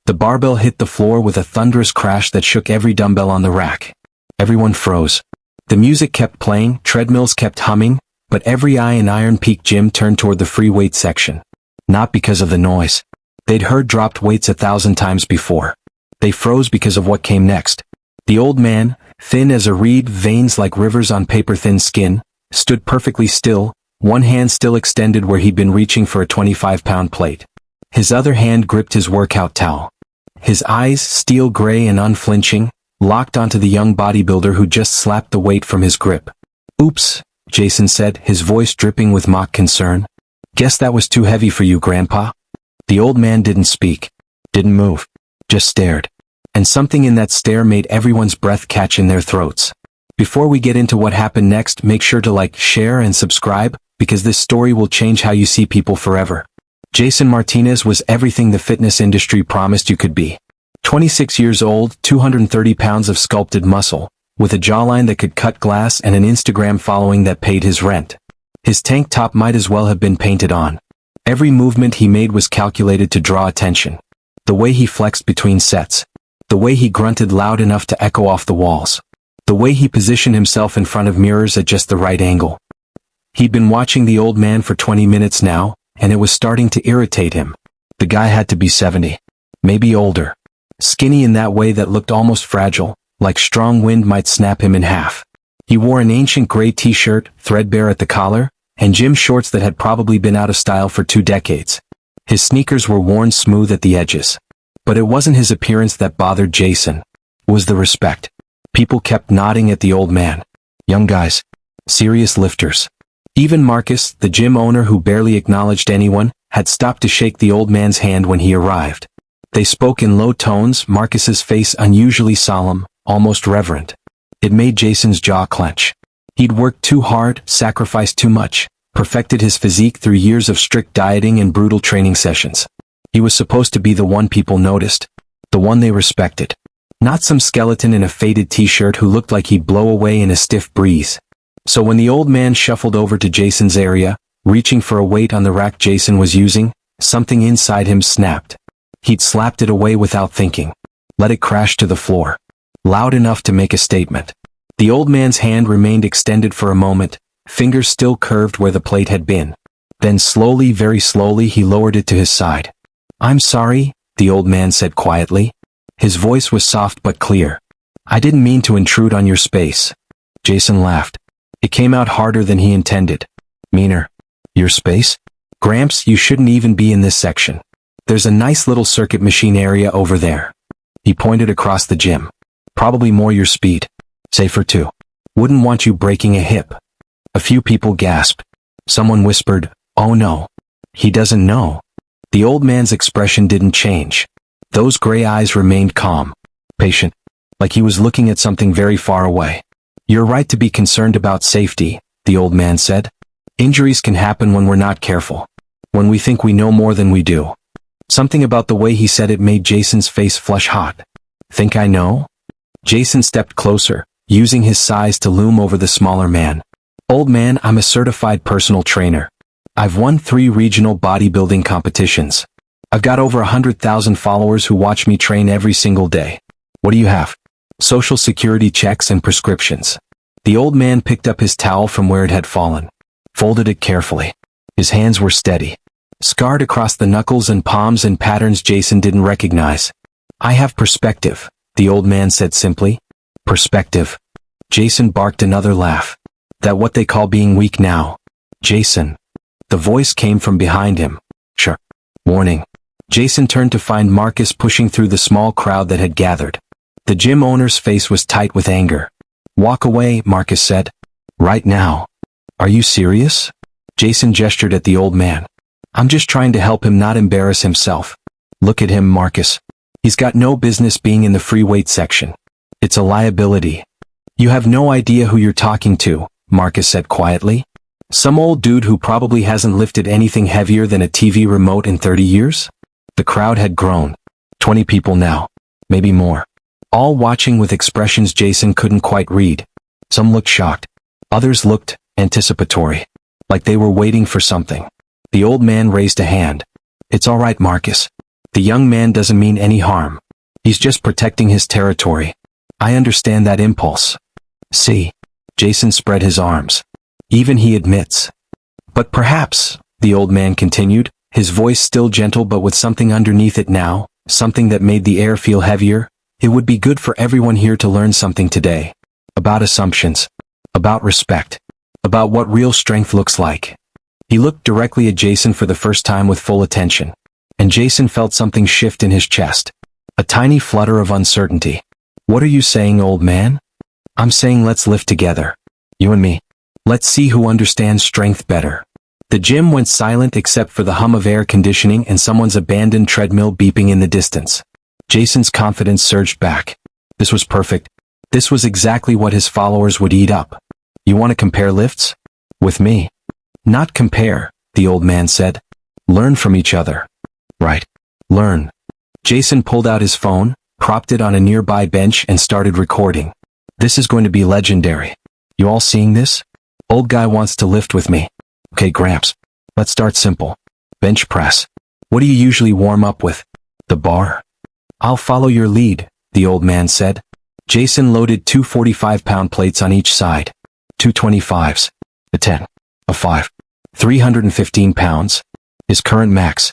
The barbell hit the floor with a thunderous crash that shook every dumbbell on the rack. Everyone froze. The music kept playing, treadmills kept humming, but every eye in Iron Peak Gym turned toward the free weight section. Not because of the noise. They'd heard dropped weights 1,000 times before. They froze because of what came next. The old man, thin as a reed, veins like rivers on paper-thin skin, stood perfectly still, one hand still extended where he'd been reaching for a 25-pound plate. His other hand gripped his workout towel. His eyes, steel gray and unflinching, locked onto the young bodybuilder who just slapped the weight from his grip. "Oops," Jason said, his voice dripping with mock concern. "Guess that was too heavy for you, Grandpa." The old man didn't speak, didn't move, just stared. And something in that stare made everyone's breath catch in their throats. Before we get into what happened next, make sure to like, share, and subscribe, because this story will change how you see people forever. Jason Martinez was everything the fitness industry promised you could be. 26 years old, 230 pounds of sculpted muscle, with a jawline that could cut glass and an Instagram following that paid his rent. His tank top might as well have been painted on. Every movement he made was calculated to draw attention. The way he flexed between sets. The way he grunted loud enough to echo off the walls. The way he positioned himself in front of mirrors at just the right angle. He'd been watching the old man for 20 minutes now, and it was starting to irritate him. The guy had to be 70. Maybe older. Skinny in that way that looked almost fragile, like strong wind might snap him in half. He wore an ancient gray t-shirt, threadbare at the collar, and gym shorts that had probably been out of style for 2 decades. His sneakers were worn smooth at the edges. But it wasn't his appearance that bothered Jason. It was the respect. People kept nodding at the old man. Young guys. Serious lifters. Even Marcus, the gym owner who barely acknowledged anyone, had stopped to shake the old man's hand when he arrived. They spoke in low tones, Marcus's face unusually solemn, almost reverent. It made Jason's jaw clench. He'd worked too hard, sacrificed too much, perfected his physique through years of strict dieting and brutal training sessions. He was supposed to be the one people noticed, the one they respected. Not some skeleton in a faded t-shirt who looked like he'd blow away in a stiff breeze. So when the old man shuffled over to Jason's area, reaching for a weight on the rack Jason was using, something inside him snapped. He'd slapped it away without thinking. Let it crash to the floor. Loud enough to make a statement. The old man's hand remained extended for a moment, fingers still curved where the plate had been. Then slowly, very slowly, he lowered it to his side. "I'm sorry," the old man said quietly. His voice was soft but clear. "I didn't mean to intrude on your space." Jason laughed. It came out harder than he intended. "Meaner. Your space? Gramps, you shouldn't even be in this section. There's a nice little circuit machine area over there." He pointed across the gym. "Probably more your speed. Safer too. Wouldn't want you breaking a hip." A few people gasped. Someone whispered, "Oh no. He doesn't know." The old man's expression didn't change. Those gray eyes remained calm, patient, like he was looking at something very far away. "You're right to be concerned about safety," the old man said. "Injuries can happen when we're not careful. When we think we know more than we do." Something about the way he said it made Jason's face flush hot. "Think I know?" Jason stepped closer, using his size to loom over the smaller man. "Old man, I'm a certified personal trainer. I've won 3 regional bodybuilding competitions. I've got over 100,000 followers who watch me train every single day. What do you have?" "Social security checks and prescriptions." The old man picked up his towel from where it had fallen, folded it carefully. His hands were steady, scarred across the knuckles and palms in patterns Jason didn't recognize. "I have perspective," the old man said simply. "Perspective." Jason barked another laugh. "That what they call being weak now?" "Jason." The voice came from behind him. "Sure." "Warning." Jason turned to find Marcus pushing through the small crowd that had gathered. The gym owner's face was tight with anger. "Walk away," Marcus said. "Right now." "Are you serious?" Jason gestured at the old man. "I'm just trying to help him not embarrass himself." "Look at him, Marcus. He's got no business being in the free weight section. It's a liability." "You have no idea who you're talking to," Marcus said quietly. "Some old dude who probably hasn't lifted anything heavier than a TV remote in 30 years? The crowd had grown. 20 people now. Maybe more. All watching with expressions Jason couldn't quite read. Some looked shocked. Others looked anticipatory. Like they were waiting for something. The old man raised a hand. "It's all right, Marcus. The young man doesn't mean any harm. He's just protecting his territory. I understand that impulse. See? Jason spread his arms. Even he admits. But perhaps, the old man continued, his voice still gentle but with something underneath it now, something that made the air feel heavier, it would be good for everyone here to learn something today. About assumptions. About respect. About what real strength looks like. He looked directly at Jason for the first time with full attention. And Jason felt something shift in his chest. A tiny flutter of uncertainty. What are you saying, old man? I'm saying let's lift together. You and me. Let's see who understands strength better. The gym went silent except for the hum of air conditioning and someone's abandoned treadmill beeping in the distance. Jason's confidence surged back. This was perfect. This was exactly what his followers would eat up. You want to compare lifts? With me? Not compare, the old man said. Learn from each other. Right. Learn. Jason pulled out his phone, propped it on a nearby bench and started recording. This is going to be legendary. You all seeing this? Old guy wants to lift with me. Okay, Gramps. Let's start simple. Bench press. What do you usually warm up with? The bar? I'll follow your lead, the old man said. Jason loaded 2 45-pound plates on each side. 2 25s. A 10. A 5. 315 pounds. His current max.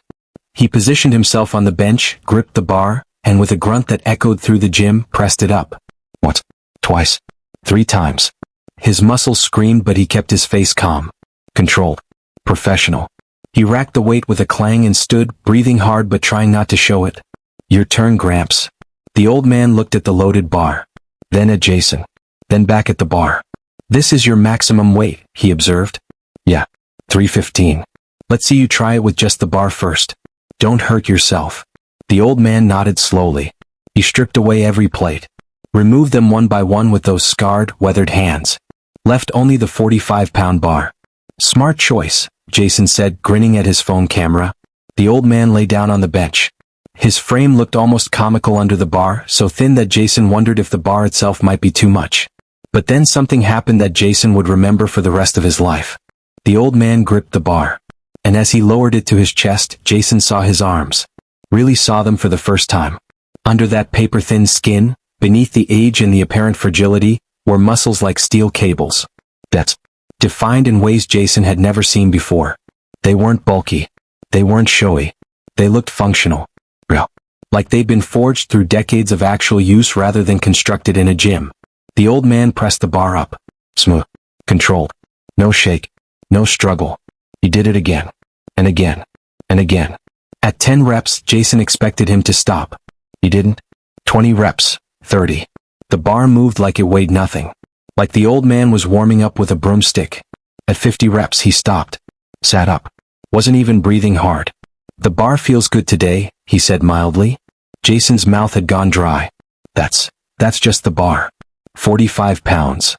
He positioned himself on the bench, gripped the bar, and with a grunt that echoed through the gym, pressed it up. Once. Twice. 3 times. His muscles screamed but he kept his face calm. Controlled. Professional. He racked the weight with a clang and stood, breathing hard but trying not to show it. Your turn, Gramps. The old man looked at the loaded bar. Then at Jason. Then back at the bar. This is your maximum weight, he observed. Yeah. 315. Let's see you try it with just the bar first. Don't hurt yourself. The old man nodded slowly. He stripped away every plate. Removed them one by one with those scarred, weathered hands. Left only the 45-pound bar. Smart choice, Jason said, grinning at his phone camera. The old man lay down on the bench. His frame looked almost comical under the bar, so thin that Jason wondered if the bar itself might be too much. But then something happened that Jason would remember for the rest of his life. The old man gripped the bar. And as he lowered it to his chest, Jason saw his arms. Really saw them for the first time. Under that paper-thin skin, beneath the age and the apparent fragility, were muscles like steel cables. That's defined in ways Jason had never seen before. They weren't bulky. They weren't showy. They looked functional. Real. Like they'd been forged through decades of actual use rather than constructed in a gym. The old man pressed the bar up. Smooth. Controlled. No shake. No struggle. He did it again. And again. And again. At 10 reps, Jason expected him to stop. He didn't. 20 reps. 30. The bar moved like it weighed nothing. Like the old man was warming up with a broomstick. At 50 reps he stopped. Sat up. Wasn't even breathing hard. The bar feels good today, he said mildly. Jason's mouth had gone dry. That's just the bar. 45 pounds.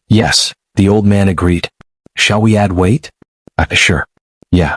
Yes, the old man agreed. Shall we add weight? Sure. Yeah.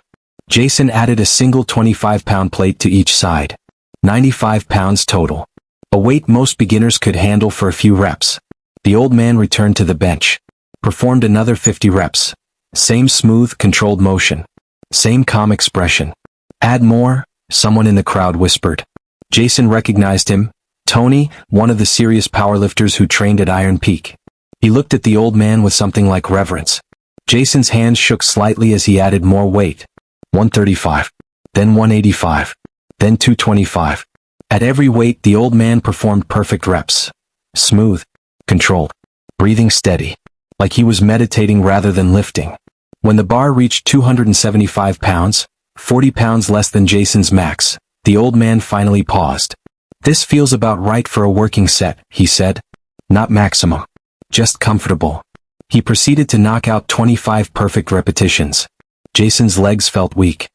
Jason added a single 25-pound plate to each side. 95 pounds total. A weight most beginners could handle for a few reps. The old man returned to the bench. Performed another 50 reps. Same smooth, controlled motion. Same calm expression. Add more, someone in the crowd whispered. Jason recognized him. Tony, one of the serious powerlifters who trained at Iron Peak. He looked at the old man with something like reverence. Jason's hands shook slightly as he added more weight. 135. Then 185. Then 225. At every weight the old man performed perfect reps. Smooth. Controlled. Breathing steady. Like he was meditating rather than lifting. When the bar reached 275 pounds, 40 pounds less than Jason's max, the old man finally paused. This feels about right for a working set, he said. Not maximum. Just comfortable. He proceeded to knock out 25 perfect repetitions. Jason's legs felt weak.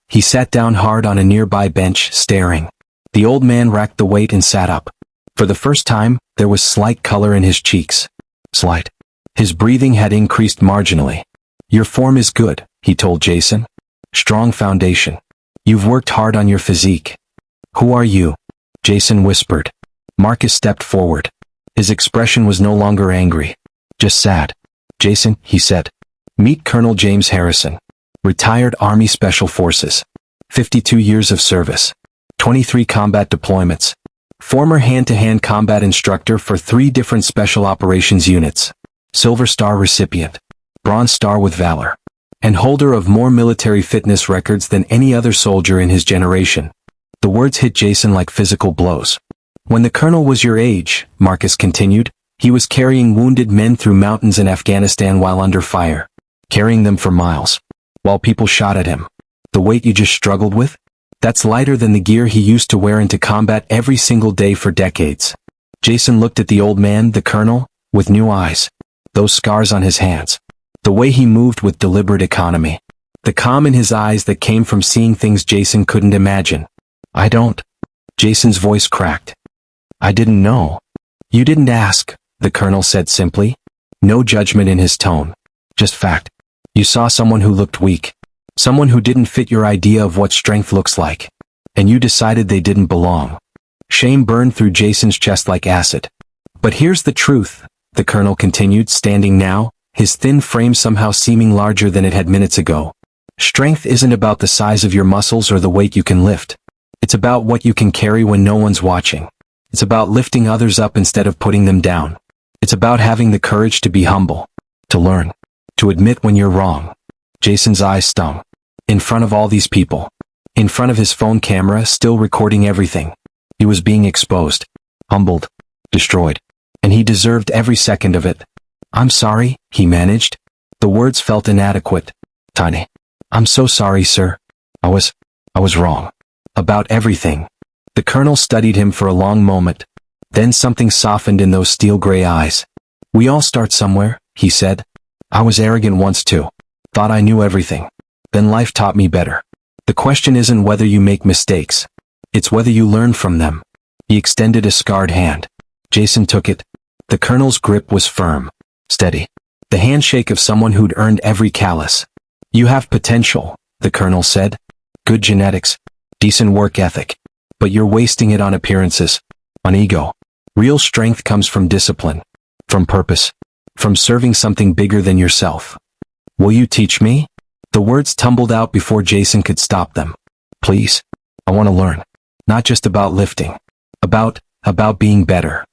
He sat down hard on a nearby bench, staring. The old man racked the weight and sat up. For the first time, there was slight color in his cheeks. Slight. His breathing had increased marginally. Your form is good, he told Jason. Strong foundation. You've worked hard on your physique. Who are you? Jason whispered. Marcus stepped forward. His expression was no longer angry. Just sad. Jason, he said. Meet Colonel James Harrison. Retired Army Special Forces. 52 years of service. 23 combat deployments. Former hand-to-hand combat instructor for 3 different special operations units. Silver Star recipient. Bronze Star with Valor. And holder of more military fitness records than any other soldier in his generation. The words hit Jason like physical blows. When the colonel was your age, Marcus continued, he was carrying wounded men through mountains in Afghanistan while under fire. Carrying them for miles. While people shot at him. The weight you just struggled with? That's lighter than the gear he used to wear into combat every single day for decades. Jason looked at the old man, the colonel, with new eyes. Those scars on his hands. The way he moved with deliberate economy. The calm in his eyes that came from seeing things Jason couldn't imagine. I don't. Jason's voice cracked. I didn't know. You didn't ask, the colonel said simply. No judgment in his tone. Just fact. You saw someone who looked weak. Someone who didn't fit your idea of what strength looks like. And you decided they didn't belong. Shame burned through Jason's chest like acid. But here's the truth, the colonel continued, standing now, his thin frame somehow seeming larger than it had minutes ago. Strength isn't about the size of your muscles or the weight you can lift. It's about what you can carry when no one's watching. It's about lifting others up instead of putting them down. It's about having the courage to be humble. To learn. To admit when you're wrong. Jason's eyes stung. In front of all these people. In front of his phone camera, still recording everything. He was being exposed. Humbled. Destroyed. And he deserved every second of it. I'm sorry, he managed. The words felt inadequate. Tiny. I'm so sorry, sir. I was wrong. About everything. The colonel studied him for a long moment. Then something softened in those steel-gray eyes. We all start somewhere, he said. I was arrogant once too. Thought I knew everything. Then life taught me better. The question isn't whether you make mistakes. It's whether you learn from them. He extended a scarred hand. Jason took it. The colonel's grip was firm. Steady. The handshake of someone who'd earned every callus. You have potential, the colonel said. Good genetics. Decent work ethic. But you're wasting it on appearances. On ego. Real strength comes from discipline. From purpose. From serving something bigger than yourself. Will you teach me? The words tumbled out before Jason could stop them. Please. I want to learn. Not just about lifting. About being better.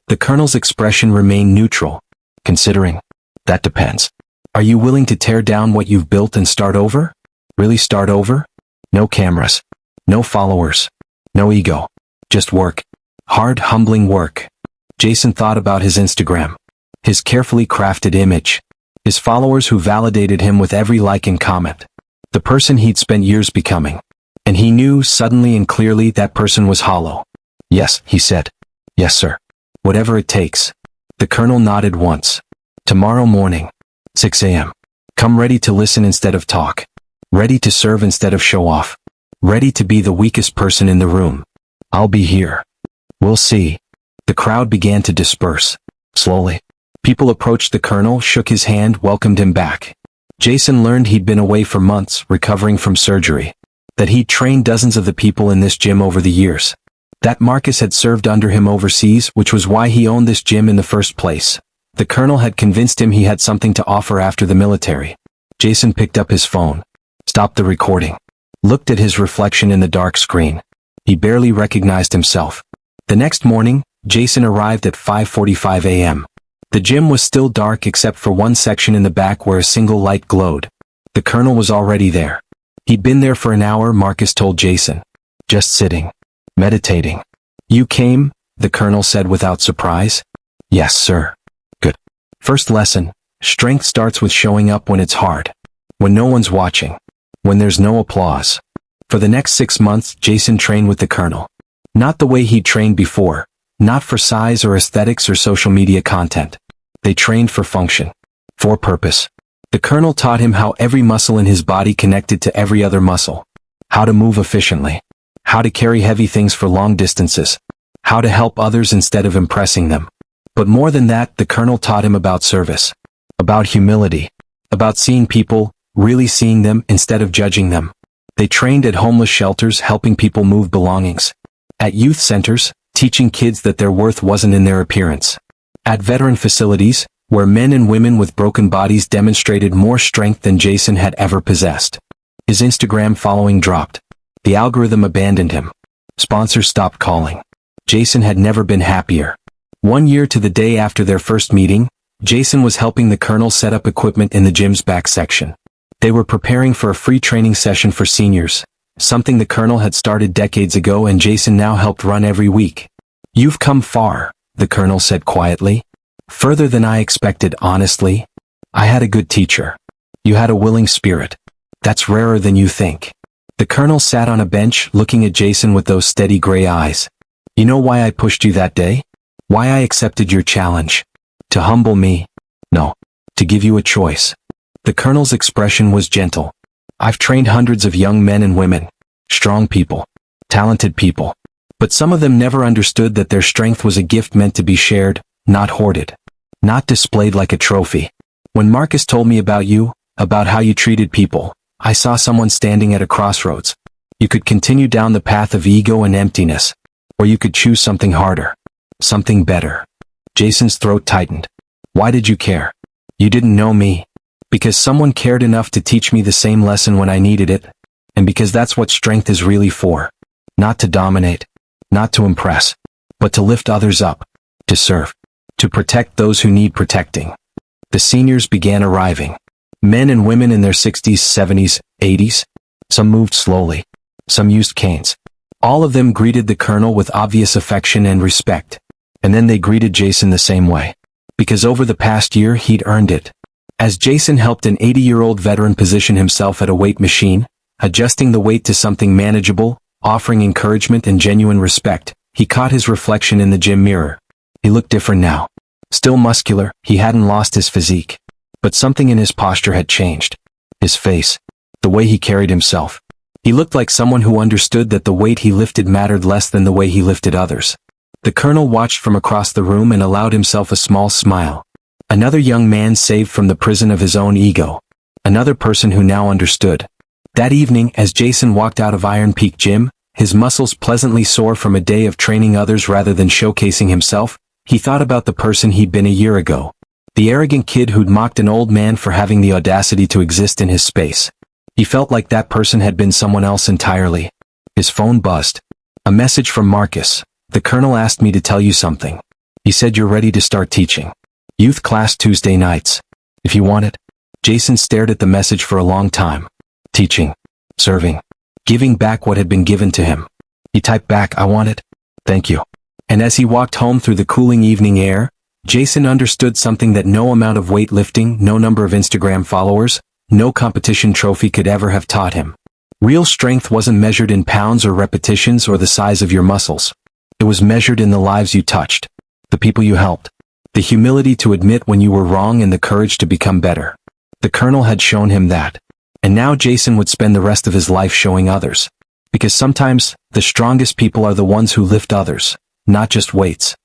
The colonel's expression remained neutral. Considering. That depends. Are you willing to tear down what you've built and start over? Really start over? No cameras. No followers. No ego. Just work. Hard, humbling work. Jason thought about his Instagram. His carefully crafted image. His followers who validated him with every like and comment. The person he'd spent years becoming. And he knew, suddenly and clearly, that person was hollow. Yes, he said. Yes, sir. Whatever it takes. The colonel nodded once. Tomorrow morning. 6 a.m. Come ready to listen instead of talk. Ready to serve instead of show off. Ready to be the weakest person in the room. I'll be here. We'll see. The crowd began to disperse. Slowly. People approached the colonel, shook his hand, welcomed him back. Jason learned he'd been away for months, recovering from surgery. That he'd trained dozens of the people in this gym over the years. That Marcus had served under him overseas, which was why he owned this gym in the first place. The colonel had convinced him he had something to offer after the military. Jason picked up his phone. Stopped the recording. Looked at his reflection in the dark screen. He barely recognized himself. The next morning, Jason arrived at 5:45 a.m. The gym was still dark except for one section in the back where a single light glowed. The colonel was already there. He'd been there for an hour, Marcus told Jason. Just sitting. Meditating. You came, the colonel said without surprise. Yes, sir. Good. First lesson. Strength starts with showing up when it's hard. When no one's watching. When there's no applause. For the next 6 months, Jason trained with the colonel. Not the way he'd trained before. Not for size or aesthetics or social media content. They trained for function. For purpose. The colonel taught him how every muscle in his body connected to every other muscle. How to move efficiently. How to carry heavy things for long distances. How to help others instead of impressing them. But more than that, the colonel taught him about service. About humility. About seeing people, really seeing them instead of judging them. They trained at homeless shelters, helping people move belongings. At youth centers, teaching kids that their worth wasn't in their appearance. At veteran facilities, where men and women with broken bodies demonstrated more strength than Jason had ever possessed. His Instagram following dropped. The algorithm abandoned him. Sponsors stopped calling. Jason had never been happier. 1 year to the day after their first meeting, Jason was helping the colonel set up equipment in the gym's back section. They were preparing for a free training session for seniors, something the colonel had started decades ago and Jason now helped run every week. "You've come far," the colonel said quietly. "Further than I expected, honestly. I had a good teacher. You had a willing spirit. That's rarer than you think." The colonel sat on a bench looking at Jason with those steady gray eyes. "You know why I pushed you that day? Why I accepted your challenge? To humble me? No. To give you a choice." The colonel's expression was gentle. "I've trained hundreds of young men and women. Strong people. Talented people. But some of them never understood that their strength was a gift meant to be shared, not hoarded. Not displayed like a trophy. When Marcus told me about you, about how you treated people, I saw someone standing at a crossroads. You could continue down the path of ego and emptiness, or you could choose something harder. Something better." Jason's throat tightened. "Why did you care? You didn't know me. Because someone cared enough to teach me the same lesson when I needed it, and because that's what strength is really for. Not to dominate, not to impress, but to lift others up, to serve, to protect those who need protecting." The seniors began arriving. Men and women in their 60s, 70s, 80s. Some moved slowly. Some used canes. All of them greeted the colonel with obvious affection and respect. And then they greeted Jason the same way. Because over the past year he'd earned it. As Jason helped an 80-year-old veteran position himself at a weight machine, adjusting the weight to something manageable, offering encouragement and genuine respect, he caught his reflection in the gym mirror. He looked different now. Still muscular, he hadn't lost his physique. But something in his posture had changed. His face. The way he carried himself. He looked like someone who understood that the weight he lifted mattered less than the way he lifted others. The colonel watched from across the room and allowed himself a small smile. Another young man saved from the prison of his own ego. Another person who now understood. That evening, as Jason walked out of Iron Peak Gym, his muscles pleasantly sore from a day of training others rather than showcasing himself, he thought about the person he'd been a year ago. The arrogant kid who'd mocked an old man for having the audacity to exist in his space. He felt like that person had been someone else entirely. His phone buzzed. A message from Marcus. "The colonel asked me to tell you something. He said you're ready to start teaching. Youth class Tuesday nights. If you want it." Jason stared at the message for a long time. Teaching. Serving. Giving back what had been given to him. He typed back, "I want it. Thank you." And as he walked home through the cooling evening air, Jason understood something that no amount of weightlifting, no number of Instagram followers, no competition trophy could ever have taught him. Real strength wasn't measured in pounds or repetitions or the size of your muscles. It was measured in the lives you touched, the people you helped, the humility to admit when you were wrong and the courage to become better. The colonel had shown him that. And now Jason would spend the rest of his life showing others. Because sometimes, the strongest people are the ones who lift others, not just weights.